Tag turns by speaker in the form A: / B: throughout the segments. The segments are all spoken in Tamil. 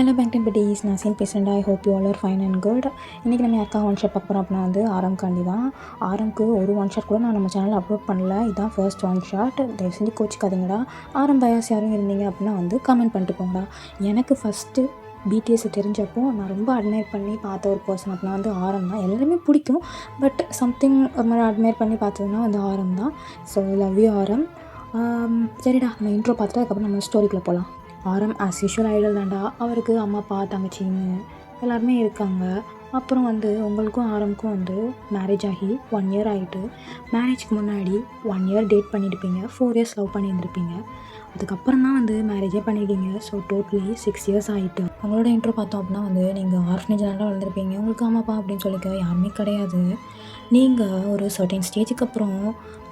A: ஹலோ பேங்டன் buddies, நான் சீன் பேசுகிறேன்டா. I hope you all are fine and good. இன்றைக்கி நம்ம யாருக்காக ஒன் ஷாட் பார்க்க போகிறோம் அப்படின்னா ஆரம்காண்டி தான். ஆரம்க்கு ஒரு ஒன் ஷாட் கூட நான் நம்ம சேனலில் அப்லோட் பண்ணல. இதுதான் ஃபர்ஸ்ட் ஒன் ஷாட். தயவு செஞ்சு கோச்சிக்காதீங்கடா. ஆரம் பயாஸ் யாரும் இருந்தீங்க அப்படின்னா கமெண்ட் பண்ணிட்டு போங்கடா. எனக்கு ஃபஸ்ட்டு பிடிஎஸ் தெரிஞ்சப்போ நான் ரொம்ப அட்மையர் பண்ணி பார்த்த ஒரு பர்சன் அப்படின்னா ஆரம் தான். எல்லாருமே பிடிக்கும், பட் சம்திங் ஒரு மாதிரி அட்மையர் பண்ணி பார்த்ததுன்னா ஆரம் தான். ஸோ லவ் யூ ஆரம். சரிடா, நம்ம இன்ட்ரோ பார்த்துட்டு அதுக்கப்புறம் நம்ம ஸ்டோரிக்குள்ளே போகலாம். ஆரம் ஆஸ் யூஷுவல் ஐடல் தான்டா. அவருக்கு அம்மா அப்பா தங்கச்சின்னு எல்லாருமே இருக்காங்க. அப்புறம் உங்களுக்கும் ஆரம்க்கும் மேரேஜ் ஆகி 1 இயர் ஆகிட்டு, மேரேஜ்க்கு முன்னாடி 1 இயர் டேட் பண்ணியிருப்பீங்க, 4 இயர்ஸ் லவ் பண்ணியிருந்திருப்பீங்க. அதுக்கப்புறம் தான் மேரேஜே பண்ணிட்டீங்க. ஸோ டோட்டலி 6 இயர்ஸ் ஆகிட்டு. உங்களோட இன்ட்ரோ பார்த்தோம் அப்படின்னா நீங்கள் ஆர்ஃபனேஜில் வளர்ந்துருப்பீங்க. உங்களுக்கு அம்மாப்பா அப்படின்னு சொல்லிக்க யாருமே கிடையாது. நீங்கள் ஒரு சர்டைன் ஸ்டேஜுக்கு அப்புறம்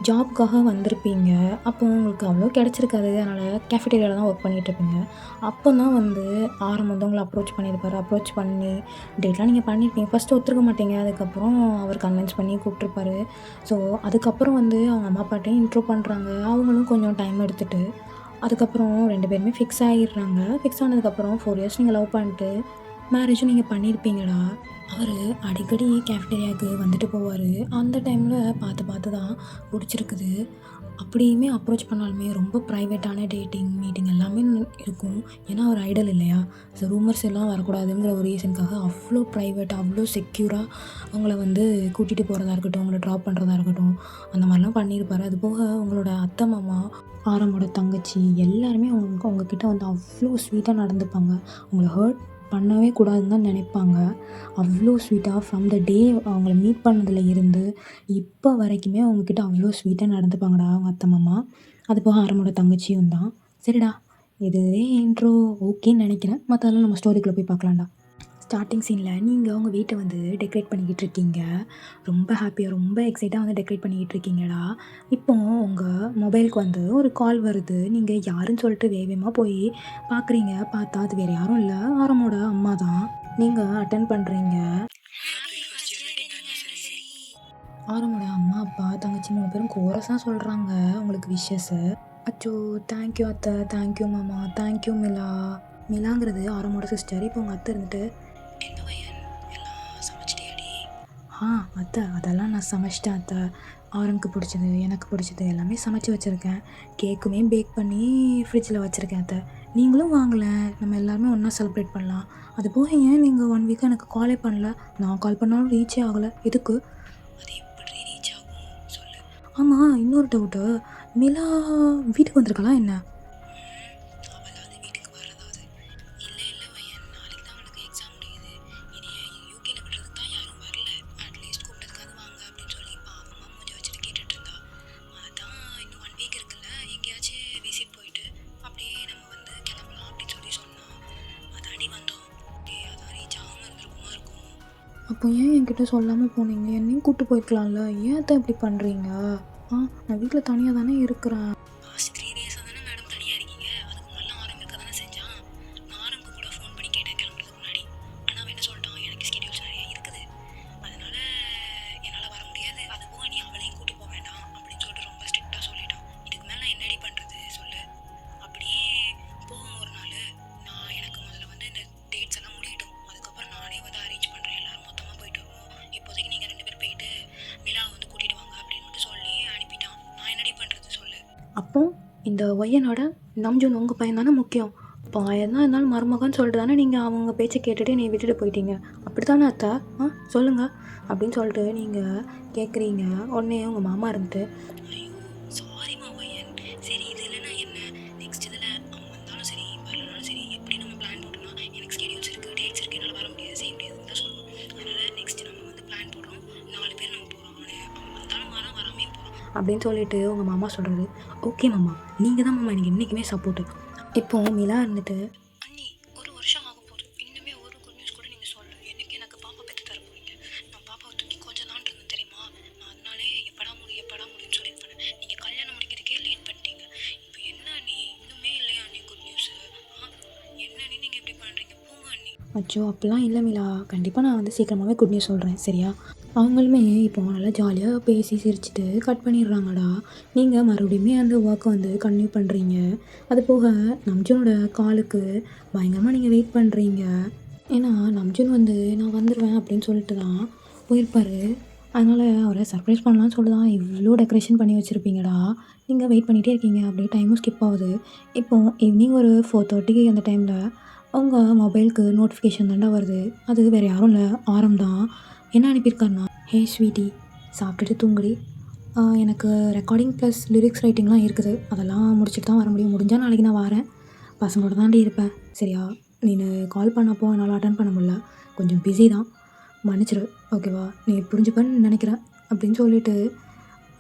A: ஜாப்க்காக வந்திருப்பீங்க. அப்போ உங்களுக்கு அவ்வளோ கிடச்சிருக்காது. அதனால் கேஃபிடேரியாவில் தான் ஒர்க் பண்ணிகிட்ருப்பீங்க. அப்போ தான் ஆரம் உங்களை அப்ரோச் பண்ணியிருப்பார். அப்ரோச் பண்ணி டேட்லாம் நீங்கள் பண்ணியிருப்பீங்க. ஃபஸ்ட்டு ஒத்துருக்க மாட்டீங்க. அதுக்கப்புறம் அவர் கன்வின்ஸ் பண்ணி கூப்பிட்ருப்பாரு. ஸோ அதுக்கப்புறம் அவங்க அம்மா அப்பாட்டையும் இன்ட்ரோ பண்ணுறாங்க. அவங்களும் கொஞ்சம் டைம் எடுத்துகிட்டு அதுக்கப்புறம் 2 பேருமே ஃபிக்ஸ் ஆகிடுறாங்க. ஃபிக்ஸ் ஆனதுக்கப்புறம் 4 இயர்ஸ் நீங்கள் லவ் பண்ணிட்டு மேரேஜும் நீங்கள் பண்ணியிருப்பீங்கடா. அவர் அடிக்கடி கேஃபிடேரியாவுக்கு வந்துட்டு போவார். அந்த டைமில் பார்த்து தான் பிடிச்சிருக்குது. அப்படியுமே அப்ரோச் பண்ணாலுமே ரொம்ப ப்ரைவேட்டான டேட்டிங் மீட்டிங் எல்லாமே இருக்கும். ஏன்னா அவர் ஐடல் இல்லையா? ஸோ ரூமர்ஸ் எல்லாம் வரக்கூடாதுங்கிற ஒரு ரீசனுக்காக அவ்வளோ ப்ரைவேட்டாக அவ்வளோ செக்யூராக அவங்கள கூட்டிகிட்டு போகிறதா இருக்கட்டும், அவங்கள ட்ராப் பண்ணுறதா இருக்கட்டும், அந்த மாதிரிலாம் பண்ணியிருப்பார். அது போக உங்களோட அத்தை மாமா, ஆரமோட தங்கச்சி எல்லாருமே உங்ககிட்ட அவ்வளோ ஸ்வீட்டாக நடந்துப்பாங்க. உங்களை ஹர்ட் பண்ணவே கூடாதுன்னு தான் நினைப்பாங்க. அவ்வளோ ஸ்வீட்டாக ஃப்ரம் த டே அவங்கள மீட் பண்ணதில் இருந்து இப்போ வரைக்குமே அவங்கக்கிட்ட அவ்வளோ ஸ்வீட்டாக நடந்துப்பாங்கடா அவங்க அத்தை மாமா. அது போக ஆரமோட தங்கச்சியும் தான். சரிடா, இதுவே இன்ட்ரோ ஓகேன்னு நினைக்கிறேன். மற்றதெல்லாம் நம்ம ஸ்டோரிக்குள்ளே போய் பார்க்கலாம்டா. ஸ்டார்டிங் சீனில் நீங்கள் உங்கள் வீட்டை டெக்கரேட் பண்ணிக்கிட்டு இருக்கீங்க. ரொம்ப ஹாப்பியாக ரொம்ப எக்ஸைட்டாக டெக்கரேட் பண்ணிக்கிட்டு இருக்கீங்கடா. இப்போ உங்கள் மொபைலுக்கு ஒரு கால் வருது. நீங்கள் யாருன்னு சொல்லிட்டு வேகமாக போய் பார்க்குறீங்க. பார்த்தா அது வேறு யாரும் இல்லை, ஆரமோட அம்மா தான். நீங்கள் அட்டென்ட் பண்ணுறீங்க. ஆரமோட அம்மா அப்பா தங்கச்சி 3 பேரும் கோரஸாக சொல்கிறாங்க உங்களுக்கு விஷஸு. அச்சோ, தேங்க்யூ அத்தை, தேங்க்யூ மாமா, தேங்க்யூ மிலா. மிலாங்கிறது ஆரமோட சிஸ்டர். இப்போ உங்கள் அத்தை இருந்துட்டு அத்தை அதெல்லாம் நான் சமைச்சிட்டேன் அத்தை. ஆரம்க்கு பிடிச்சது, எனக்கு பிடிச்சது எல்லாமே சமைச்சி வச்சுருக்கேன். கேக்குமே பேக் பண்ணி ஃப்ரிட்ஜில் வச்சுருக்கேன் அத்தை. நீங்களும் வாங்கலை, நம்ம எல்லாருமே ஒன்றா செலிப்ரேட் பண்ணலாம். அது போக ஏன் நீங்கள் 1 வீக்காக எனக்கு காலே பண்ணல? நான் கால் பண்ணாலும் ரீச்சே ஆகலை. எதுக்கு? அது எப்படி ரீச் ஆகும் சொல்லு. ஆமாம், இன்னொரு டவுட்டு. மிலா வீட்டுக்கு வந்திருக்கலாம் என்ன? அப்போ ஏன் என்கிட்ட சொல்லாமல் போனீங்க? என்னையும் கூப்பிட்டு போயிருக்கலாம்ல. ஏன் தான் இப்படி பண்ணுறீங்க? நான் வீட்டில் தனியாக தானே இருக்கிறேன். அப்போ இந்த ஒய்யனோட நம்ஜூன் உங்கள் பையன் தானே முக்கியம். பையன் தான் இருந்தாலும் மருமகன்னு சொல்லிட்டு தானே நீங்கள் அவங்க பேச்சை கேட்டுட்டு நீ விட்டுட்டு போயிட்டீங்க. அப்படி தானே அத்தை? சொல்லுங்கள் அப்படின்னு சொல்லிட்டு நீங்கள் கேட்குறீங்க. உடனே உங்கள் மாமா இருந்துட்டு, ஐயோ சாரிம்மா ஒய்யன், சரி இது இல்லைன்னா என்ன, நெக்ஸ்ட் இதில் அவங்க வந்தாலும் சரி வரலனாலும் சரி எப்படி நம்ம பிளான் போட்டோம்னா எனக்கு ஸ்கெடியூல்ஸ் இருக்குது, டேட்ஸ் இருக்குது, என்னால் வர முடியாது, செய்ய முடியாதுன்னு தான் சொல்லுவோம். அதனால் நெக்ஸ்ட் நம்ம பிளான் போடுறோம், 4 பேர் நம்ம போகிறோம், அவங்க வந்தாலும் வராமே போகிறோம் அப்படின்னு சொல்லிட்டு உங்கள் மாமா சொல்கிறது. ஓகே மாமா, நீங்கள் தான் மாமா எனக்கு என்றைக்குமே சப்போர்ட்டு. இப்போது மிலா இருந்துட்டு, அண்ணி 1 வருஷம் ஆக போகுது, இன்னுமே ஒரு குட் நியூஸ் கூட நீங்கள் சொல்லல. என்னைக்கு எனக்கு பாப்பா பெற்று தர போகிறீங்க? நான் பாப்பாவை தூக்கி கொஞ்சம் தான் இருந்தேன் தெரியுமா? நான் அதனாலே எப்படா முடியும்னு சொல்லிட்டு பண்ணேன். நீங்கள் கல்யாணம் முடிக்கிறதுக்கே லேட் பண்ணிட்டீங்க. இப்போ என்ன அண்ணி இன்னுமே இல்லையா அண்ணி குட் நியூஸு? என்ன அண்ணி நீங்கள் எப்படி பண்ணுறீங்க? போங்க அண்ணி. அச்சோ அப்படிலாம் இல்லை மிலா, கண்டிப்பாக நான் சீக்கிரமாகவே குட் நியூஸ் சொல்கிறேன். சரியா? அவங்களுமே இப்போ நல்லா ஜாலியாக பேசி சிரிச்சுட்டு கட் பண்ணிடுறாங்கடா. நீங்கள் மறுபடியுமே அந்த ஒர்க்கை வந்து கன்டினியூ பண்ணுறீங்க. அது போக நம்ஜுனோட காலுக்கு பயங்கரமாக நீங்கள் வெயிட் பண்ணுறீங்க. ஏன்னா நம்ஜுன் வந்து நான் வந்துடுவேன் அப்படின்னு சொல்லிட்டு தான் போயிருப்பாரு. அதனால் அவரை சர்ப்ரைஸ் பண்ணலான்னு சொல்லி தான் இவ்வளோ டெக்கரேஷன் பண்ணி வச்சுருப்பீங்கடா. நீங்கள் வெயிட் பண்ணிகிட்டே இருக்கீங்க. அப்படியே டைமும் ஸ்கிப் ஆகுது. இப்போது ஈவினிங் ஒரு 4:30 அந்த டைமில் உங்கள் மொபைலுக்கு நோட்டிஃபிகேஷன் தாண்டா வருது. அது வேறு யாரும் இல்லை, ஆரம் தான். என்ன அனுப்பியிருக்காருன்னா, ஹே ஸ்வீட்டி, சாப்பிட்டுட்டு தூங்குடி. எனக்கு ரெக்கார்டிங் ப்ளஸ் லிரிக்ஸ் ரைட்டிங்லாம் இருக்குது. அதெல்லாம் முடிச்சுட்டு தான் வர முடியும். முடிஞ்சால் நாளைக்கு நான் வரேன். பசங்களோட தாண்டி இருப்பேன். சரியா? நீ கால் பண்ணப்போ என்னால் அட்டன் பண்ண முடியல. கொஞ்சம் பிஸி தான், மன்னிச்சிடு. ஓகேவா? நீ புரிஞ்சுப்பேன்னு நினைக்கிறேன் அப்படின்னு சொல்லிட்டு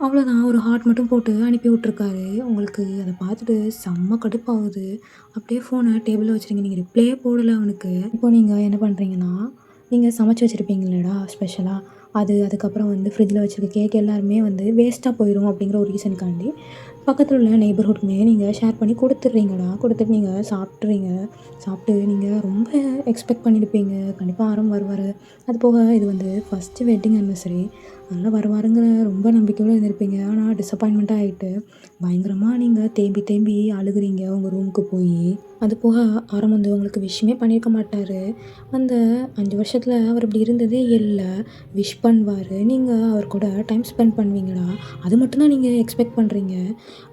A: அவ்வளோதான். ஒரு ஹார்ட் மட்டும் போட்டு அனுப்பி விட்ருக்காரு. உங்களுக்கு அதை பார்த்துட்டு செம்ம கடுப்பாகுது. அப்படியே ஃபோனை டேபிளில் வச்சுருங்க. நீங்கள் ரிப்ளையே போடலை அவனுக்கு. இப்போ நீங்கள் என்ன பண்ணுறீங்கன்னா, நீங்கள் சமைச்சு வச்சுருப்பீங்களேடா ஸ்பெஷலாக, அதுக்கப்புறம் வந்து ஃப்ரிட்ஜில் வச்சுருக்க கேக் எல்லாருமே வந்து வேஸ்ட்டாக போயிடும் அப்படிங்கிற ஒரு ரீசனுக்காண்டி பக்கத்தில் உள்ள நெய்பர்ஹுட்மே நீங்கள் ஷேர் பண்ணி கொடுத்துட்றீங்கடா. கொடுத்துட்டு நீங்கள் சாப்பிட்றீங்க. சாப்பிட்டு நீங்கள் ரொம்ப எக்ஸ்பெக்ட் பண்ணியிருப்பீங்க, கண்டிப்பாக ஆரம் வருவார். அது போக இது வந்து ஃபஸ்ட்டு வெட்டிங் ஆனிவர்சரி, அதனால் வருவாருங்கிற ரொம்ப நம்பிக்கையோடு இருந்திருப்பீங்க. ஆனால் டிசப்பாயின்மெண்ட்டாக ஆகிட்டு பயங்கரமாக நீங்கள் தேம்பி தேம்பி அழுகுறீங்க உங்கள் ரூமுக்கு போய். அது போக ஆரம் வந்து உங்களுக்கு விஷயமே பண்ணியிருக்க மாட்டார். அந்த 5 வருஷத்தில் அவர் இப்படி இருந்ததே இல்லை. விஷ் பண்ணுவார், நீங்கள் அவர் கூட டைம் ஸ்பெண்ட் பண்ணுவீங்கடா. அது மட்டும்தான் நீங்கள் எக்ஸ்பெக்ட் பண்ணுறீங்க.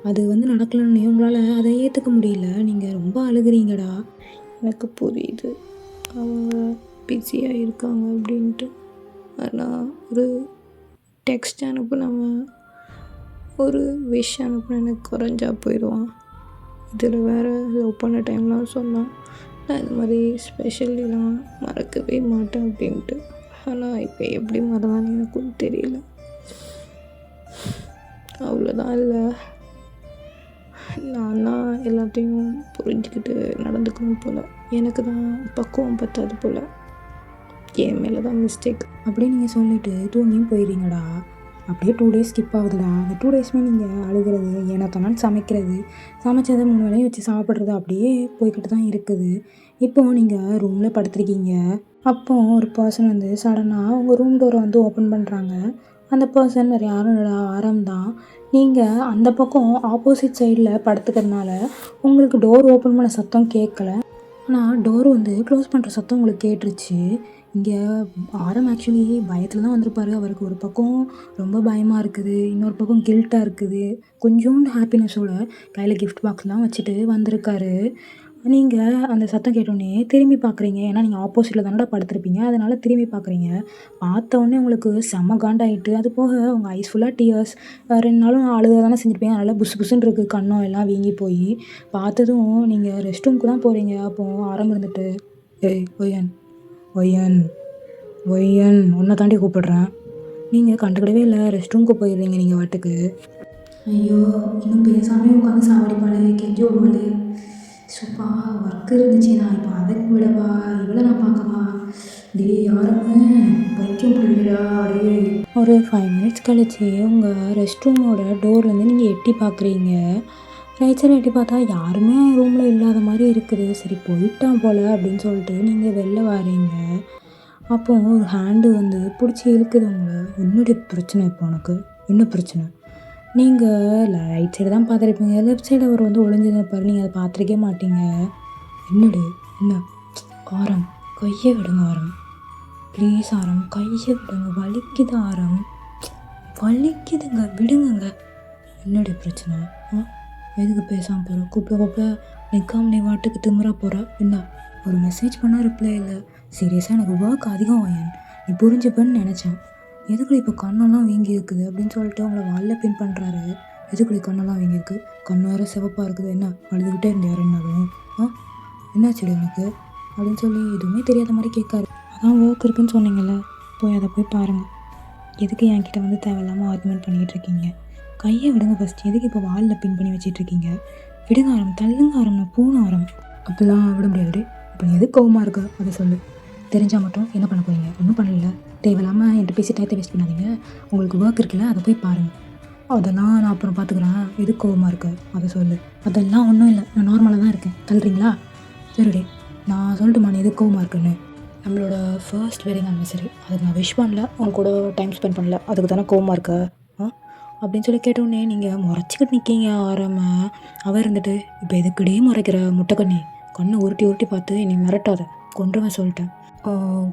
A: அது வந்து நடக்கலன்னு உங்களால் அதை ஏற்றுக்க முடியல. நீங்கள் ரொம்ப அழுகுறீங்கடா. எனக்கு புரியுது அவங்க பிஸியாக இருக்காங்க அப்படின்ட்டு. ஆனால் ஒரு டெக்ஸ்ட் அனுப்புனவன், ஒரு விஷ் அனுப்புன எனக்கு குறைஞ்சா போயிடுவான். இதில் வேறு லவ் பண்ண டைம்லாம் சொன்னான், நான் இந்த மாதிரி ஸ்பெஷல்லாம் மறக்கவே மாட்டேன் அப்படின்ட்டு. ஆனால் இப்போ எப்படி மறந்தான்னு எனக்கும் தெரியல. அவ்வளோதான். இல்லை, நான் தான் எல்லாத்தையும் புரிஞ்சுக்கிட்டு நடந்துக்கணும் போல். எனக்கு தான் பக்குவம் பத்தாது போல். என் மேலே தான் மிஸ்டேக் அப்படியே நீங்கள் சொல்லிவிட்டு தூங்கியும் போயிடுறீங்கடா. அப்படியே 2 days ஸ்கிப் ஆகுதுடா. அந்த 2 daysமே நீங்கள் அழுகிறது, ஏன்னா தன்னாலும் சமைக்கிறது, சமைச்சதை 3 வேளையும் வச்சு சாப்பிட்றது அப்படியே போய்கிட்டு தான் இருக்குது. இப்போது நீங்கள் ரூமில் படுத்துருக்கீங்க. அப்போது ஒரு பர்சன் வந்து சடனாக உங்கள் ரூம் டோரை வந்து ஓப்பன் பண்ணுறாங்க. அந்த பர்சன் வேறு யாரும் இல்லைடா, ஆரம் தான். நீங்கள் அந்த பக்கம் ஆப்போசிட் சைடில் படுத்துக்கிறதுனால உங்களுக்கு டோர் ஓப்பன் பண்ண சத்தம் கேட்கல. ஆனால் டோர் வந்து க்ளோஸ் பண்ணுற சத்தம் உங்களுக்கு கேட்டுருச்சு. இங்கே ஆரம் ஆக்சுவலி பயத்தில் தான் வந்திருப்பாரு. அவருக்கு ஒரு பக்கம் ரொம்ப பயமாக இருக்குது, இன்னொரு பக்கம் கில்ட்டாக இருக்குது, கொஞ்சோண்டு ஹாப்பினஸோட கையில் கிஃப்ட் பாக்ஸ்லாம் வச்சுட்டு வந்திருக்காரு. நீங்கள் அந்த சத்தம் கேட்டோடனே திரும்பி பார்க்குறீங்க. ஏன்னா நீங்கள் ஆப்போசிட்டில் தானடா படுத்துருப்பீங்க, அதனால் திரும்பி பார்க்குறீங்க. பார்த்தோன்னே உங்களுக்கு செம்ம காண்டாயிட்டு, அது போக உங்கள் ஐஸ் ஃபுல்லாக டியர்ஸ். 2 நாளும் அழுக தானே செஞ்சுருப்பீங்க, அதனால் புசு புசுன்னு இருக்குது, கண்ணம் எல்லாம் வீங்கி போய். பார்த்ததும் நீங்கள் ரெஸ்ட் ரூமுக்கு தான் போகிறீங்க. அப்போது ஆரம் இருந்துட்டு, ஏய் ஒய்யன் ஒய்யன் ஒய்யன் உன்னை தாண்டி கூப்பிடுறேன். நீங்கள் கண்டுக்கிடவே இல்லை, ரெஸ்ட் ரூமுக்கு போயிடுறீங்க நீங்கள் வாட்டுக்கு. ஐயோ, இன்னும் பேசாமே உட்காந்து சாவடிப்பாளே, கெஞ்சி விடுவாளே. சூப்பா ஒர்க் இருந்துச்சு, நான் இப்போ அதை விடவா, இவ்வளோ நான் பார்க்கவா? டே யாருமே பைத்தியம் பிடிக்கிறா டே. ஒரு 5 minutes கழிச்சு உங்கள் ரெஸ்ட் ரூமோட டோர்லேருந்து நீங்கள் எட்டி பார்க்குறீங்க. ரைட் சைடு எட்டி பார்த்தா யாருமே ரூமில் இல்லாத மாதிரி இருக்குது. சரி போயிட்டான் போல் அப்படின்னு சொல்லிட்டு நீங்கள் வெளில வரீங்க. அப்போது ஒரு ஹேண்டு வந்து பிடிச்சி இழுக்குது உங்களை. என்னுடைய பிரச்சனை இப்போ உனக்கு என்ன பிரச்சனை? நீங்கள் ரைட் சைடு தான் பார்த்துருப்பீங்க, லெஃப்ட் சைடு அவர் வந்து ஒளிஞ்சிருப்பார், நீங்கள் அதை பார்த்துருக்கே மாட்டீங்க. என்னடு என்ன? ஆரம் கையை விடுங்க ஆரம், ப்ளீஸ் ஆரம் கையை விடுங்க, வலிக்குது ஆரம், வலிக்குதுங்க, விடுங்கங்க. என்னடி பிரச்சனை? எதுக்கு பேசாமல் போகிற? கூப்பிட நிற்காம நீ வாட்டுக்கு திமுறா போகிற என்ன? ஒரு மெசேஜ் பண்ணால் ரிப்ளை இல்லை. சீரியஸாக எனக்கு ஒர்க் அதிகம் வாயன், நீ புரிஞ்சுப்பேன்னு நினச்சேன். எதுக்குள்ள இப்போ கண்ணெல்லாம் வீங்கி இருக்குது அப்படின்னு சொல்லிட்டு அவங்கள வாலில் பின் பண்ணுறாரு. எதுக்குள்ள கண்ணெல்லாம் வீங்கி இருக்குது? கண்ணு வேறு சிவப்பாக இருக்குது, என்ன அழுதுகிட்டே இருந்தேன் யாருன்னாலும்? என்னாச்சுடி உனக்கு அப்படின்னு சொல்லி எதுவுமே தெரியாத மாதிரி கேட்காரு. அதான் ஒர்க் இருக்குதுன்னு சொன்னீங்கல்ல, போய் அதை போய் பாருங்கள். எதுக்கு என்கிட்ட வந்து தேவையில்லாமல் ஆர்குமெண்ட் பண்ணிகிட்டு இருக்கீங்க? கையை விடுங்க ஃபஸ்ட். எதுக்கு இப்போ வாலில் பின் பண்ணி வச்சிட்ருக்கீங்க? விடுங்க ஆரம், தள்ளுங்க ஆரம், நான் பூனை ஆரம். அப்படிலாம் விட முடியாது. இப்போ நீ எது கோவமாக இருக்க அதை சொல்லு. தெரிஞ்சால் மட்டும் என்ன பண்ண போகிறீங்க? ஒன்றும் பண்ணல. தேவையில்லாமல் என்கிட்ட பேசி டயத்தை வேஸ்ட் பண்ணாதீங்க. உங்களுக்கு ஒர்க் இருக்குல்ல, அதை போய் பாருங்கள். அதெல்லாம் நான் அப்புறம் பார்த்துக்குறேன். எது கோவமாக இருக்க அதை சொல்லு. அதெல்லாம் ஒன்றும் இல்லை, நான் நார்மலாக தான் இருக்கேன். தள்ளுறீங்களா? சரிடே, நான் சொல்லட்டுமா நீ எது கோவமாக இருக்குன்னு? நம்மளோட ஃபர்ஸ்ட் வெட்டிங் ஆனிவர்சரி அதுக்கு நான் விஷ் பண்ணல, உங்க கூட டைம் ஸ்பெண்ட் பண்ணல, அதுக்கு தானே கோவமாக இருக்க ஆ அப்படின்னு சொல்லி கேட்டோடனே நீங்கள் முறைச்சிக்கிட்டு நிற்கீங்க ஆரம்ப. அவள் இருந்துட்டு இப்போ எதுக்குடே முறைக்கிற முட்டைக்கண்ணி, கண்ணை உருட்டி உருட்டி பார்த்து என்னை மிரட்டாத, கொன்றுவேன் சொல்லிட்டேன்.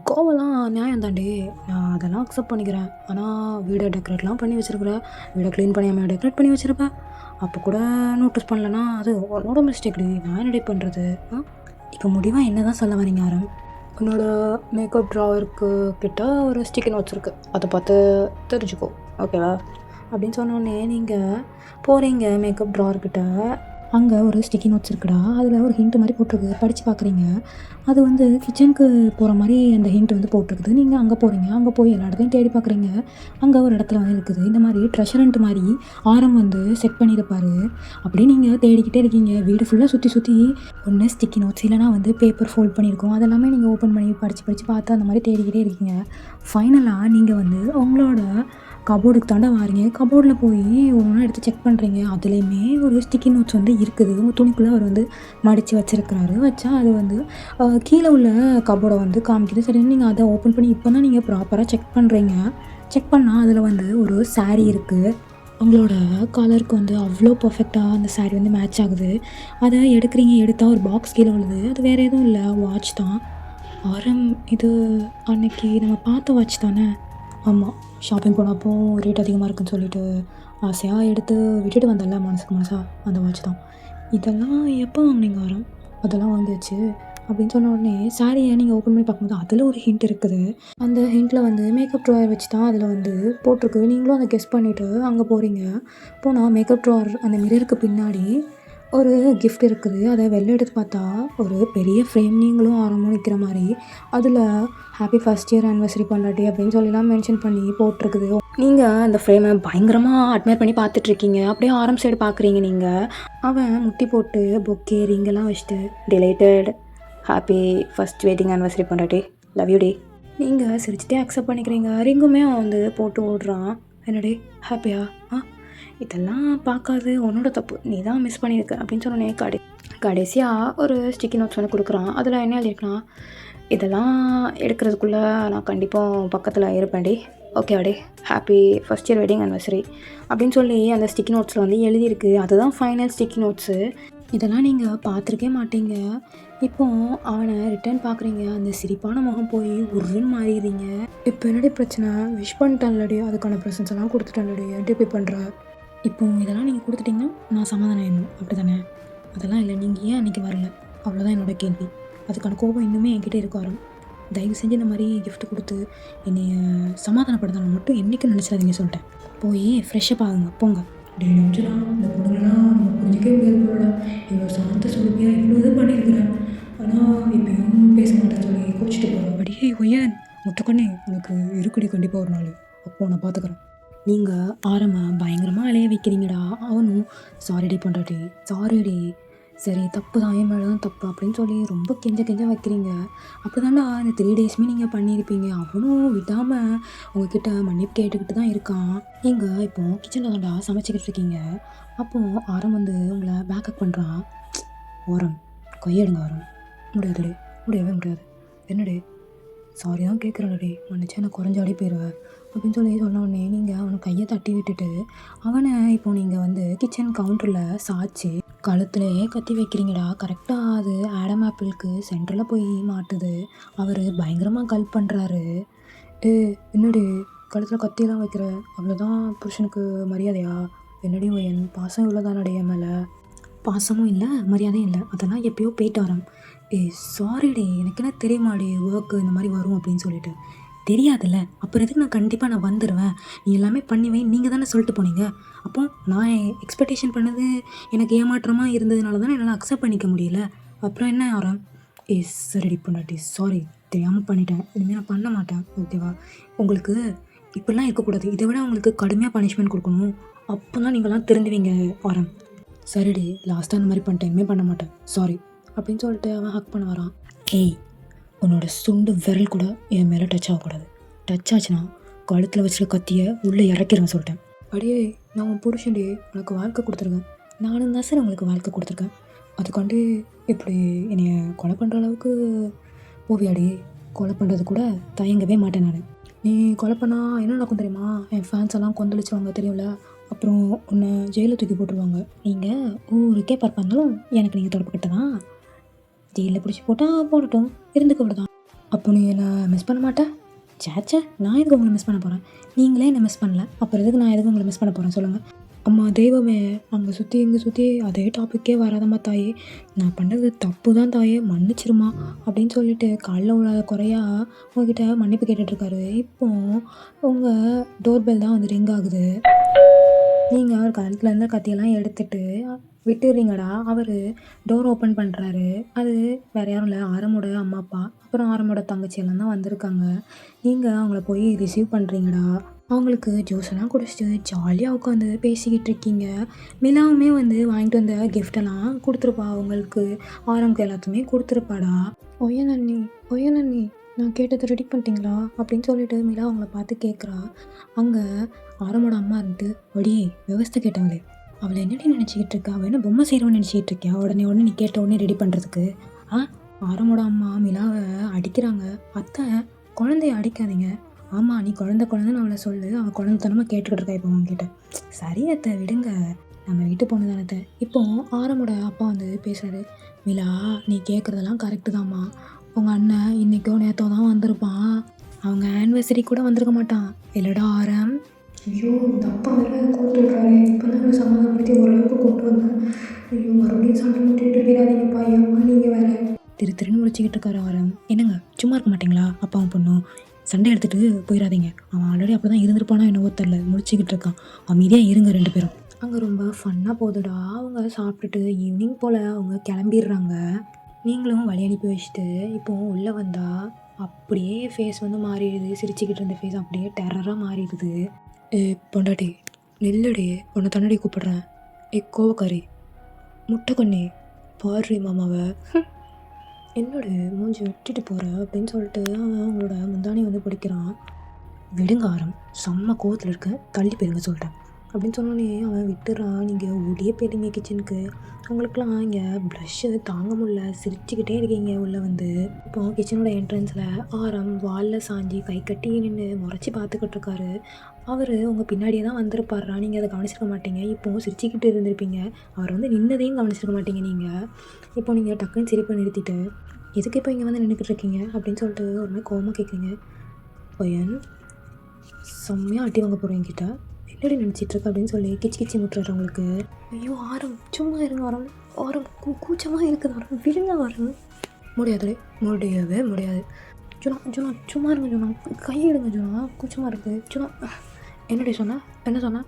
A: கோவம்லாம் நியாயம் தாண்டி, நான் அதெல்லாம் அக்செப்ட் பண்ணிக்கிறேன். ஆனால் வீடை டெக்கரேட்லாம் பண்ணி வச்சுருக்குற, வீடை க்ளீன் பண்ணாமல் டெக்கரேட் பண்ணி வச்சுருப்பேன். அப்போ கூட நோட்டீஸ் பண்ணலன்னா அது உன்னோட மிஸ்டேக்டி, நான் என்னடி பண்ணுறது? இப்போ முடிவாக என்ன தான் சொல்ல வரீங்க ஆரம்? உன்னோட மேக்கப் ட்ராவருக்கு கிட்ட ஒரு ஸ்டிக்கி நோட்ஸ் இருக்குது, அதை பார்த்து தெரிஞ்சுக்கோ, ஓகேவா அப்படின்னு சொன்னோடனே நீங்கள் போகிறீங்க மேக்கப் ட்ராவர்கிட்ட. அங்கே ஒரு ஸ்டிக்கி நோட்ஸ் இருக்குடா, அதில் ஒரு ஹிண்ட் மாதிரி போட்டிருக்கு, படித்து பார்க்குறீங்க. அது வந்து கிச்சனுக்கு போகிற மாதிரி அந்த ஹிண்ட் வந்து போட்டிருக்குது. நீங்கள் அங்கே போகிறீங்க, அங்கே போய் எல்லா இடத்தையும் தேடி பார்க்குறீங்க. அங்கே ஒரு இடத்துல வந்து இருக்குது இந்த மாதிரி ட்ரெஷரண்ட் மாதிரி ஆரம் வந்து செட் பண்ணியிருப்பார். அப்படியே நீங்கள் தேடிக்கிட்டே இருக்கீங்க, வீடு ஃபுல்லாக சுற்றி சுற்றி. ஒன்று ஸ்டிக்கி நோட்ஸ் இல்லைனா வந்து பேப்பர் ஃபோல்ட் பண்ணியிருக்கோம், அதெல்லாமே நீங்கள் ஓப்பன் பண்ணி படித்து பார்த்து அந்த மாதிரி தேடிக்கிட்டே இருக்கீங்க. ஃபைனலாக நீங்கள் வந்து உங்களோட கபோர்டுக்கு தாண்டா வாரீங்க. கபோர்டில் போய் ஒவ்வொன்றா எடுத்து செக் பண்ணுறீங்க. அதுலேயுமே ஒரு ஸ்டிக்கி நோட்ஸ் வந்து இருக்குது. உங்கள் துணிக்குள்ளே அவர் வந்து மடித்து வச்சுருக்கிறாரு. வச்சா அது வந்து கீழே உள்ள கபோர்டை வந்து காமிக்குது. சரி, நீங்கள் அதை ஓப்பன் பண்ணி இப்போ தான் நீங்கள் ப்ராப்பராக செக் பண்ணுறீங்க. செக் பண்ணால் அதில் வந்து ஒரு சாரீ இருக்குது. உங்களோட கலருக்கு வந்து அவ்வளோ பர்ஃபெக்டாக அந்த சாரீ வந்து மேட்ச் ஆகுது. அதை எடுக்கிறீங்க, எடுத்தால் ஒரு பாக்ஸ் கீழே விழுது. அது வேறு எதுவும் இல்லை, வாட்ச் தான். ஆரம், இது அன்னைக்கு நம்ம பார்த்த வாட்ச் தானே? ஆமாம், ஷாப்பிங் போனப்போ ரேட் அதிகமாக இருக்குன்னு சொல்லிட்டு ஆசையாக எடுத்து விட்டுட்டு வந்தல, மனசுக்கு மனசாக அந்த வாட்ச் தான். இதெல்லாம் எப்போ வாங்கினீங்க ஆரம்? அதெல்லாம் வாங்கியாச்சு அப்படின்னு சொன்ன உடனே சாரியை நீங்கள் ஓப்பன் பண்ணி பார்க்கும்போது அதில் ஒரு ஹிண்ட் இருக்குது. அந்த ஹிண்ட்டில் வந்து மேக்கப் ட்ராயர் வச்சு தான் அதில் வந்து போட்டிருக்கு. நீங்களும் அதை கெஸ் பண்ணிவிட்டு அங்கே போகிறீங்க. போனால் மேக்கப் ட்ராயர் அந்த மிரருக்கு பின்னாடி ஒரு கிஃப்ட் இருக்குது. அதை வெளில எடுத்து பார்த்தா ஒரு பெரிய ஃப்ரேம், நீங்களும் ஆரம்பம் நிற்கிற மாதிரி. அதில் ஹாப்பி ஃபஸ்ட் இயர் ஆனிவர்சரி பண்ணாட்டி அப்படின்னு சொல்லிலாம் மென்ஷன் பண்ணி போட்டிருக்குது. நீங்கள் அந்த ஃப்ரேமை பயங்கரமாக அட்மையர் பண்ணி பார்த்துட்ருக்கீங்க. அப்படியே ஆரம் சைடு பார்க்குறீங்க. நீங்கள் அவன் முட்டி போட்டு பொக்கே ரிங்கெல்லாம் வச்சுட்டு delayed happy first wedding anniversary பண்ணாட்டி லவ் யூ டே. நீங்கள் சிரிச்சுட்டே அக்செப்ட் பண்ணிக்கிறீங்க. ரிங்குமே அவன் வந்து போட்டு ஓடுறான். என்னடே ஹாப்பியா? இதெல்லாம் பார்க்காது, உன்னோட தப்பு, நீ தான் மிஸ் பண்ணியிருக்க அப்படின்னு சொன்னோன்னே கடைசியாக ஒரு ஸ்டிக்கி நோட்ஸ் ஒன்று கொடுக்குறான். அதில் என்ன எழுதியிருக்கான், இதெல்லாம் எடுக்கிறதுக்குள்ளே நான் கண்டிப்பாக பக்கத்தில் இருப்பேன்டி, ஓகேவாடே, happy first year wedding anniversary அப்படின்னு சொல்லி அந்த ஸ்டிக்கி நோட்ஸில் வந்து எழுதியிருக்கு. அதுதான் ஃபைனல் ஸ்டிக்கி நோட்ஸு. இதெல்லாம் நீங்கள் பார்த்துருக்கே மாட்டீங்க. இப்போது அவனை ரிட்டர்ன் பார்க்குறீங்க. அந்த சிரிப்பான முகம் போய் உருன்னு மாறிடுறீங்க. இப்போ என்னடி பிரச்சனை? விஷ் பண்ணிட்டேன்லடி, அதுக்கான ப்ரெசன்ஸ் எல்லாம் கொடுத்துட்டேன்லடி, எப்படி போய் பண்ணுற? இப்போ இதெல்லாம் நீங்கள் கொடுத்துட்டிங்கன்னா நான் சமாதானம் ஆயிடணும், அப்படி தானே? அதெல்லாம் இல்லை, நீங்கள் ஏன் அன்றைக்கி வரல, அவ்வளோதான் என்னோடய கேள்வி. அதுக்கான கோபம் இன்னுமே என்கிட்ட இருக்க வரும். தயவு செஞ்சு இந்த மாதிரி கிஃப்ட் கொடுத்து என்னை சமாதானப்படுத்தணும் மட்டும் என்றைக்கும் நினச்சாதீங்க சொல்லிட்டேன். போய் ஃப்ரெஷ்ஷப் ஆகுங்க, போங்க. அப்படின்னு நினச்சிடா இந்த பொண்ணுங்களாம் நம்ம புரிஞ்சிக்கவே முடியாது. இவ்வளோ சாந்த சொல்லியாக இவ்வளோ இது பண்ணியிருக்கிறேன், ஆனால் இப்போயும் பேச மாட்டேன்னு சொல்லி கோச்சிட்டு போகிறோம். அப்படியே ஒய்யன் முட்டக்கண்ணே, உனக்கு இருக்குடி கண்டிப்பாக ஒரு நாள், அப்போது நான் பார்த்துக்குறேன். நீங்கள் பயங்கரமாக அலைய வைக்கிறீங்கடா. அவனும் சாரிடி பண்ணுறாடி, சாரிடி, சரி தப்பு தான், என் மேலே தான் தப்பு அப்படின்னு சொல்லி ரொம்ப கெஞ்ச வைக்கிறீங்க. அப்படி தாண்டா இந்த 3 டேஸுமே நீங்கள் பண்ணியிருப்பீங்க. அவனும் விடாமல் உங்ககிட்ட மன்னிப்பு கேட்டுக்கிட்டு தான் இருக்கான். நீங்கள் இப்போது கிச்சனில் தாண்டா சமைச்சிக்கிட்டு இருக்கீங்க. அப்போது ஆரம் வந்து உங்களை பேக்கப் பண்ணுறான். ஓரம் கையெடுங்க ஆரம். முடியாதுடே, முடியவே முடியாது. என்னடே, சாரி தான் கேட்குறேன்டே, மன்னிச்சா நான் குறைஞ்சாடி போயிடுவேன் அப்படின்னு சொல்லி சொன்ன உடனே நீங்கள் அவனை கையை தட்டி விட்டுட்டு அவனை இப்போது நீங்கள் வந்து கிச்சன் கவுண்டரில் சாய்ச்சி கழுத்துலேயே கத்தி வைக்கிறீங்கடா. கரெக்டாக அது ஆடம் ஆப்பிளுக்கு சென்டரில் போய் மாட்டுது. அவர் பயங்கரமாக கல் பண்ணுறாரு. என்னடி கழுத்தில் கத்தியெல்லாம் வைக்கிற, அவ்வளோதான் புருஷனுக்கு மரியாதையா? என்னடி என் பாசம் இவ்வளோதானடைய மேலே? பாசமும் இல்லை, மரியாதையும் இல்லை, அதெல்லாம் எப்பயோ போயிட்டு வரோம். சாரிடே, எனக்கு என்ன தெரியுமாடி ஒர்க்கு இந்த மாதிரி வரும் அப்படின்னு சொல்லிட்டு. தெரியாதுல்ல, அப்புறம் எதுக்கு நான் கண்டிப்பாக வந்துடுவேன், நீ எல்லாமே பண்ணுவேன், நீங்கள் தானே சொல்லிட்டு போனீங்க. அப்போது நான் எக்ஸ்பெக்டேஷன் பண்ணது எனக்கு ஏமாற்றமாக இருந்ததுனால தானே என்னால் அக்செப்ட் பண்ணிக்க முடியல. அப்புறம் என்ன ஆரம்? சரிடி பொண்டாட்டி, சாரி, தெரியாமல் பண்ணிட்டேன், இனிமேல் நான் பண்ண மாட்டேன், ஓகேவா? உங்களுக்கு இப்படிலாம் இருக்கக்கூடாது, இதை விட உங்களுக்கு கடுமையாக பனிஷ்மெண்ட் கொடுக்கணும், அப்போ தான் நீங்கள்லாம் திருந்துவீங்க ஆரம். சரிடி, லாஸ்ட்டாக அந்த மாதிரி பண்ணிட்டேன், இனிமேல் பண்ண மாட்டேன், சாரி அப்படின்னு சொல்லிட்டு அவன் ஹக் பண்ண வரான். உன்னோட சுண்டு விரல் கூட என் மேலே டச் ஆகக்கூடாது. டச் ஆச்சுன்னா கழுத்தில் வச்சுருக்க கத்தியை உள்ளே இறக்கிறேன் சொல்லிட்டேன். அடியே, நான் உன் புருஷன்டே, உனக்கு வாழ்க்கை கொடுத்துருக்கேன், நானும் தான் சார் உங்களுக்கு வாழ்க்கை கொடுத்துருக்கேன். அதுக்காண்டி இப்படி என்னைய கொலை பண்ணுற அளவுக்கு போவியாடி? கொலை பண்ணுறது கூட தயங்கவே மாட்டேன் நான். நீ கொலை பண்ணா என்ன நடக்கும் தெரியுமா? என் ஃபேன்ஸ் எல்லாம் கொந்தளிச்சுவாங்க தெரியும்ல. அப்புறம் உன்னை ஜெயிலில் தூக்கி போட்டுருவாங்க. நீங்கள் ஊருக்கே பரப்பாஇருந்தாலும் எனக்கு நீங்கள் தொடப்பு கிட்ட தான். ஜெயிலில் பிடிச்சி போட்டால் போடட்டும், இருந்துக்க விட தான். அப்போ நீ என்னை மிஸ் பண்ண மாட்டேன்? சேச்சே, நான் எதுக்கு உங்களை மிஸ் பண்ண போகிறேன்? நீங்களே என்னை மிஸ் பண்ணல, அப்புறம் எதுக்கு நான் உங்களை மிஸ் பண்ண போகிறேன் சொல்லுங்கள். அம்மா தெய்வமே, அங்கே சுற்றி இங்கே சுற்றி அதே டாப்பிக்கே வராதம்மா தாயே, நான் பண்ணுறது தப்பு தான் தாயே, மன்னிச்சிருமா அப்படின்னு சொல்லிட்டு காலைல உள்ளாத குறையா உங்ககிட்ட மன்னிப்பு கேட்டுட்ருக்காரு. இப்போது உங்கள் டோர்பெல் தான் வந்து ரிங் ஆகுது. நீங்கள் அவர் கழுத்துலேருந்து கத்தியெல்லாம் எடுத்துகிட்டு விட்டுறீங்கடா. அவர் டோர் ஓப்பன் பண்ணுறாரு. அது வேறு யாரும் இல்லை, ஆரமோட அம்மா அப்பா அப்புறம் ஆரமோட தங்கச்சி எல்லாம் தான் வந்திருக்காங்க. நீங்கள் அவங்கள போய் ரிசீவ் பண்ணுறீங்கடா. அவங்களுக்கு ஜூஸெல்லாம் குடிச்சிட்டு ஜாலியாக உட்காந்து பேசிக்கிட்டு இருக்கீங்க. மிலாவுமே வந்து வாங்கிட்டு வந்த கிஃப்டெல்லாம் கொடுத்துருப்பா அவங்களுக்கு. ஆரம்புக்கு எல்லாத்துமே கொடுத்துருப்பாடா. ஒய்ய நன்னி நான் கேட்டதை ரெடி பண்ணிட்டீங்களா அப்படின்னு சொல்லிட்டு மிலா அவங்கள பார்த்து கேட்குறா. அங்கே ஆரமோட அம்மா இருந்துட்டு, ஒடியே விவஸ்தை கேட்டவளே, அவளை என்னடி நினச்சிக்கிட்டு இருக்கா? அவள் என்ன பொம்மை செய்கிறவன்னு நினச்சிக்கிட்டு இருக்கியா? உடனே நீ கேட்ட உடனே ரெடி பண்ணுறதுக்கு. ஆரமோட அம்மா மிலாவை அடிக்கிறாங்க. அத்தை, குழந்தைய அடிக்காதீங்க. ஆமாம், நீ குழந்தைன்னு அவளை சொல்லு. அவள் குழந்தைத்தனமாக கேட்டுக்கிட்டு இருக்கா இப்போ உங்ககிட்ட. சரி அத்தை, விடுங்க, நம்ம வீட்டு பொண்ணு தானே அத்தை. இப்போது ஆரமோட அப்பா வந்து பேசுகிறாரு. மிலா, நீ கேட்குறதெல்லாம் கரெக்டு தான்மா. உங்கள் அண்ணன் இன்றைக்கோ நேற்றோ தான் வந்திருப்பான். அவங்க ஆனிவர்சரி கூட வந்திருக்க மாட்டான். இல்லைடா ஆரம்? ஐயோ, இந்த அப்பா வேறு கூட்டு விட்றாரு. இப்போ தான் சமாதானப்படுத்தி ஓரளவுக்கு கொண்டு வந்தேன். ஐயோ, மறுபடியும் சண்டை மூட்டிகிட்டு போயிடாதீங்கப்பா, ஏம்மா நீங்கள் வேறு? திருன்னு முடிச்சுக்கிட்டு இருக்காரு ஆரம். என்னங்க சும்மா இருக்க மாட்டிங்களா? அப்பாவும் பொண்ணும் சண்டை எடுத்துகிட்டு போயிடாதீங்க. அவன் ஆல்ரெடி அப்போ தான் இருந்திருப்பானா என்னவோ தெரில, முடிச்சுக்கிட்டு இருக்கான். அமைதியாக இருங்க 2 பேரும். அங்கே ரொம்ப ஃபன்னாக போகுதுடா. அவங்க சாப்பிட்டுட்டு ஈவினிங் போல் அவங்க கிளம்பிடுறாங்க. நீங்களும் வழி அனுப்பி வச்சுட்டு இப்போது உள்ளே வந்தால் அப்படியே ஃபேஸ் வந்து மாறிடுது. சிரிச்சுக்கிட்டு இருந்த ஃபேஸ் அப்படியே டெரராக மாறிடுது. பொண்டாட்டி நெல்லடி, உன்னை தண்ணடி கூப்பிட்றேன். கோவக்காரி முட்டை கண்ணி, பாரு மாமாவை என்னோட மூஞ்சி விட்டுட்டு போகிற அப்படின்னு சொல்லிட்டு அவன் அவங்களோட முந்தானி வந்து பிடிக்கிறான். விடுங்க ஆரம், செம்ம கோவத்தில் இருக்க, தள்ளி போயிருங்க சொல்லிட்டேன் அப்படின்னு சொன்னோன்னே அவன் விட்டுறான். நீங்கள் ஓடியே போயிட்டீங்க கிச்சனுக்கு. உங்களுக்குலாம் இங்கே ப்ளஷ்ஷு தாங்க முடியல, சிரிச்சுக்கிட்டே இருக்கீங்க உள்ளே வந்து. இப்போ கிச்சனோட என்ட்ரன்ஸில் ஆரம் வாலில் சாஞ்சி கை கட்டி நின்று முறைச்சி பார்த்துக்கிட்டு இருக்காரு. அவர் உங்கள் பின்னாடியே தான் வந்திருப்பாரா, நீங்கள் அதை கவனிச்சிருக்க மாட்டீங்க. இப்போது சிரிச்சுக்கிட்டு இருந்திருப்பீங்க, அவர் வந்து நின்னதையும் கவனிச்சிருக்க மாட்டீங்க. நீங்கள் இப்போ நீங்கள் டக்குன்னு சிரிப்பை நிறுத்திட்டு எதுக்கு இப்போ இங்கே வந்து நின்றுக்கிட்டு இருக்கீங்க அப்படின்னு சொல்லிட்டு ஒரு மாதிரி கோவமாக கேட்குறீங்க. பையன் செம்மையாக அட்டி வாங்க போகிறேன் என்கிட்ட, என்னடி நினச்சிட்ருக்க அப்படின்னு சொல்லி கிச்சி முட்டுறாரு அவங்களுக்கு. ஐயோ ஆரம், சும்மா இருங்க ஆரம். ஆரம் கூச்சமாக இருக்குது ஆரம், விடுங்க ஆரம். முடியாதுடே, முடியவே முடியாது. ஜுனா சும்மா இருங்க ஜுனா, கையெடுங்க ஜுனா, கூச்சமாக இருக்குது ஜுனா. என்னடி என்ன சொன்ன?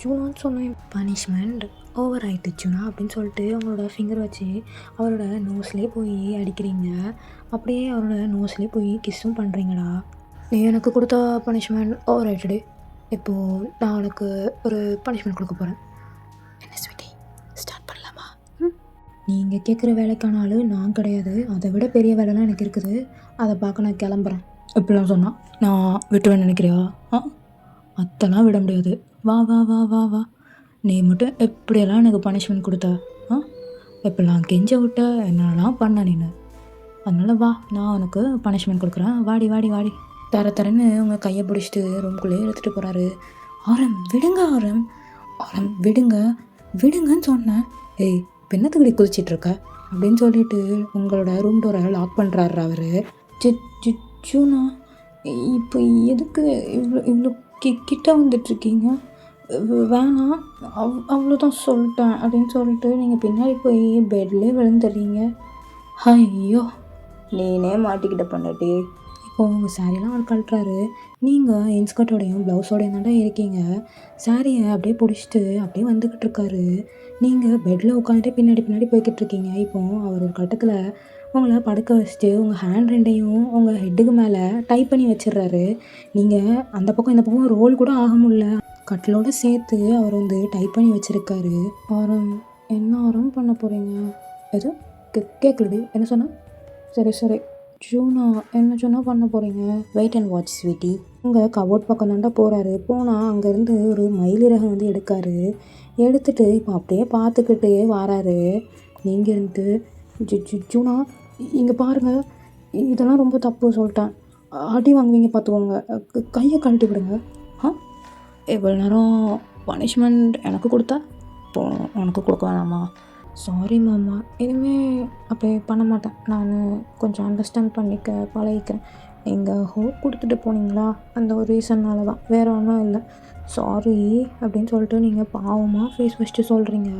A: ஜூனான்னு சொன்னேன். பனிஷ்மெண்ட் ஓவர் ஆகிட்டு ஜுனா அப்படின்னு சொல்லிட்டு அவங்களோட ஃபிங்கர் வச்சு அவரோட நோஸ்லேயே போய் அடிக்கிறீங்க. அப்படியே அவரோட நோஸ்லேயே போய் கிஸ்ஸும் பண்ணுறீங்கடா. நீ எனக்கு கொடுத்த பனிஷ்மெண்ட் ஓவர் ஆகிட்டுடே. இப்போது நான் உனக்கு ஒரு பனிஷ்மெண்ட் கொடுக்க போகிறேன். என்ன ஸ்வீட்டி, ஸ்டார்ட் பண்ணலாமா? நீங்கள் கேட்குற வேலைக்கான ஆள் நான் கிடையாது. அதை விட பெரிய வேலைலாம் எனக்கு இருக்குது, அதை பார்க்க நான் கிளம்புறேன். இப்படிலாம் சொன்னால் நான் விட்டுவேன்னு நினைக்கிறியா? அத்தெல்லாம் விட முடியாது. வா வா வா வா வா, நீ மட்டும் எப்படியெல்லாம் எனக்கு பனிஷ்மெண்ட் கொடுத்த, எப்படிலாம் கெஞ்ச விட்ட, என்னெல்லாம் பண்ண நீನು. அதனால் வா, நான் உனக்கு பனிஷ்மெண்ட் கொடுக்குறேன். வாடி வாடி வாடி. தரன்னு உங்கள் கையை பிடிச்சிட்டு ரூம்குள்ளேயே எடுத்துகிட்டு போகிறாரு. ஆரம் விடுங்க ஆரம், ஆரம் விடுங்கன்னு சொன்னேன். ஏய், பெண்ணத்துக்கு இப்படி குதிச்சிட்ருக்க அப்படின்னு சொல்லிட்டு உங்களோட ரூம் டோரை லாக் பண்ணுறாரு அவர். ஜூனா, இப்போ எதுக்கு இவ்வளோ கிட்ட வந்துட்டுருக்கீங்க? வேணாம், அவ்வளோதான் சொல்லிட்டேன் அப்படின்னு சொல்லிட்டு நீங்கள் பின்னாடி போய் பெட்லேயே விழுந்துடுறீங்க. ஐயோ, நீனே மாட்டிக்கிட்ட பண்ணாட்டி. இப்போ உங்கள் சாரியெல்லாம் அவர் கழட்டுறாரு. நீங்கள் இன்ஸ்கர்ட்டோடையும் ப்ளவுஸோடையும் தாண்டா இருக்கீங்க. சாரியை அப்படியே பிடிச்சிட்டு அப்படியே வந்துக்கிட்டு இருக்காரு. நீங்கள் பெட்டில் உட்காந்துட்டு பின்னாடி போய்கிட்டு இருக்கீங்க. இப்போது அவர் ஒரு கட்டத்தில் உங்களை படுக்க வச்சுட்டு உங்கள் ஹேண்ட் ரெண்டையும் உங்கள் ஹெட்டுக்கு மேலே டைப் பண்ணி வச்சிடுறாரு. நீங்கள் அந்த பக்கம் இந்த பக்கம் ரோல் கூட ஆக முடியல, கட்டிலோடு சேர்த்து அவர் வந்து டைப் பண்ணி வச்சுருக்காரு. ஆரம், என்ன ஆரம் பண்ண போகிறீங்க? எது கேட்கலடி, என்ன சொன்ன? சரி ஜூனா, என்ன சொன்னால் பண்ண போகிறீங்க? Wait and watch sweetie. உங்கள் கபோர்ட் பக்கம் தாண்டா போகிறாரு. போனால் அங்கேருந்து ஒரு மயிலிறகை வந்து எடுக்காரு. எடுத்துகிட்டு இப்போ அப்படியே பார்த்துக்கிட்டே வராரு. நீங்கள் இருந்து ஜூனா இங்கே பாருங்கள், இதெல்லாம் ரொம்ப தப்பு சொல்லிட்டேன். அடி வாங்குவீங்க பார்த்துக்கோங்க. கையை கழட்டி விடுங்க. ஆ இவ்வளோ நேரம் பனிஷ்மெண்ட் எனக்கு கொடுத்தா இப்போ உனக்கு கொடுக்க வேணாமா? சாரி மாமா, இனிமேல் அப்படி பண்ண மாட்டேன். நான் கொஞ்சம் அண்டர்ஸ்டாண்ட் பண்ணிக்க பழகிக்கிறேன். நீங்கள் ஹோப் கொடுத்துட்டு போனீங்களா, அந்த ஒரு ரீசன்னால தான், வேறு ஒன்றும் இல்லை. சாரி அப்படின்னு சொல்லிட்டு நீங்கள் பாவமாக ஃபேஸ் வச்சுட்டு சொல்கிறீங்க.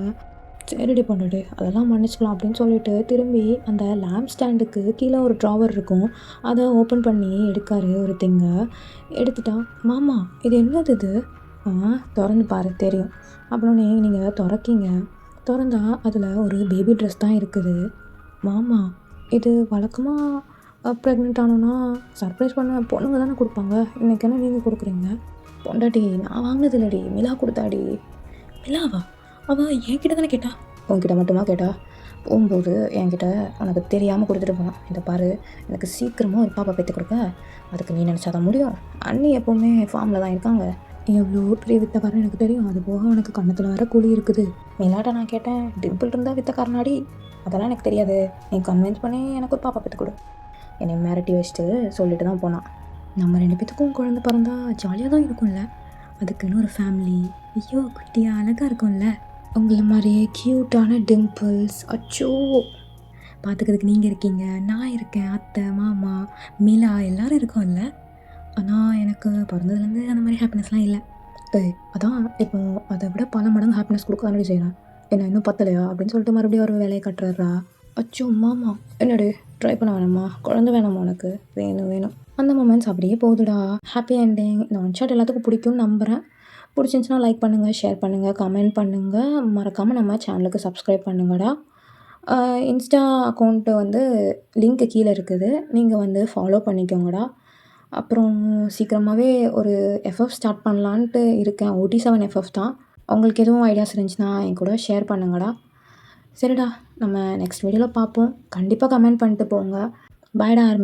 A: சரிடி பொண்ணுடு, அதெல்லாம் மன்னிச்சிக்கலாம் அப்படின்னு சொல்லிட்டு திரும்பி அந்த லேம்ப் ஸ்டாண்டுக்கு கீழே ஒரு ட்ராவர் இருக்கும், அதை ஓப்பன் பண்ணி எடுக்காரு ஒரு திங்கை. எடுத்துட்டா, மாமா இது என்னது இது? திறந்து பாரு தெரியும். அப்புறம் நீங்கள் திறக்கீங்க. திறந்தா அதில் ஒரு பேபி ட்ரெஸ் தான் இருக்குது. மாமா இது வழக்கமாக ப்ரெக்னென்ட் ஆனோன்னா சர்ப்ரைஸ் பண்ண பொண்ணுங்க தானே கொடுப்பாங்க, இன்றைக்கி என்ன நீங்கள் கொடுக்குறீங்க? பொண்டாட்டி நான் வாங்கினது இல்லடி, மிலா கொடுத்தாடி. மிலாவா? அவள் என்கிட்ட தானே கேட்டா? உன்கிட்ட மட்டுமா கேட்டா? போகும்போது என்கிட்ட உனக்கு தெரியாமல் கொடுத்துட்டு போனான். இதை பாரு, எனக்கு சீக்கிரமாக ஒரு பாப்பா பெற்று கொடுக்க, அதுக்கு நீ நினச்சாதான் முடியும். அண்ணி எப்போவுமே ஃபார்மில் தான் இருக்காங்க. எவ்வளோ பெரிய வித்தக்காரன் எனக்கு தெரியும். அது போக உனக்கு கண்ணத்தில் வர கூலி இருக்குது. மிலாட்ட நான் கேட்டேன், டிம்பிள் இருந்தால் வித்தக்காரனாடி? அதெல்லாம் எனக்கு தெரியாது. நீ கன்வின்ஸ் பண்ணி எனக்கு ஒரு பாப்பா பெற்று கொடு. என்னை மிரட்டி வச்சுட்டு சொல்லிட்டு தான் போனான். நம்ம 2 பேத்துக்கும் குழந்தை பிறந்தா ஜாலியாக தான் இருக்கும்ல, அதுக்குன்னு ஒரு ஃபேமிலி. ஐயோ குட்டியாக அழகாக இருக்கும்ல, உங்களை மாதிரியே க்யூட்டான டிம்பிள்ஸ். அச்சோ, பார்த்துக்கிறதுக்கு நீங்கள் இருக்கீங்க, நான் இருக்கேன், அத்தை மாமா மிலா எல்லோரும் இருக்கோம்ல. ஆனால் எனக்கு பிறந்ததுலேருந்து அந்த மாதிரி ஹாப்பினஸ்லாம் இல்லை. அதான் இப்போ அதை விட பல மடங்கு ஹாப்பினஸ் கொடுக்க தானே செய்கிறேன். என்ன இன்னும் பத்தலையா அப்படின்னு சொல்லிட்டு மறுபடியும் ஒரு வேலையை கட்டுறா. அச்சோ மாமா, என்னடி ட்ரை பண்ண வேணாமா? குழந்தை வேணாமா உனக்கு? வேணும் வேணும். அந்த மொமெண்ட்ஸ் அப்படியே போகுதுடா. Happy ending. இந்த ஒன் ஷாட் எல்லாத்துக்கும் பிடிக்கும்னு நம்புகிறேன். பிடிச்சிருந்துச்சுன்னா லைக் பண்ணுங்கள், ஷேர் பண்ணுங்கள், கமெண்ட் பண்ணுங்கள். மறக்காமல் நம்ம சேனலுக்கு சப்ஸ்கிரைப் பண்ணுங்கடா. இன்ஸ்டா அக்கௌண்ட்டு வந்து லிங்க்கு கீழே இருக்குது, நீங்கள் வந்து ஃபாலோ பண்ணிக்கோங்கடா. அப்புறம் சீக்கிரமாகவே ஒரு எஃப்எஃப் ஸ்டார்ட் பண்ணலான்ட்டு இருக்கேன். OT7 எஃப்எஃப் தான். உங்களுக்கு எதுவும் ஐடியாஸ் இருந்துச்சுன்னா என் கூட ஷேர் பண்ணுங்கடா. சரிடா, நம்ம நெக்ஸ்ட் வீடியோவில் பார்ப்போம். கண்டிப்பாக கமெண்ட் பண்ணிட்டு போங்க. பாய்டா ஆர்மி.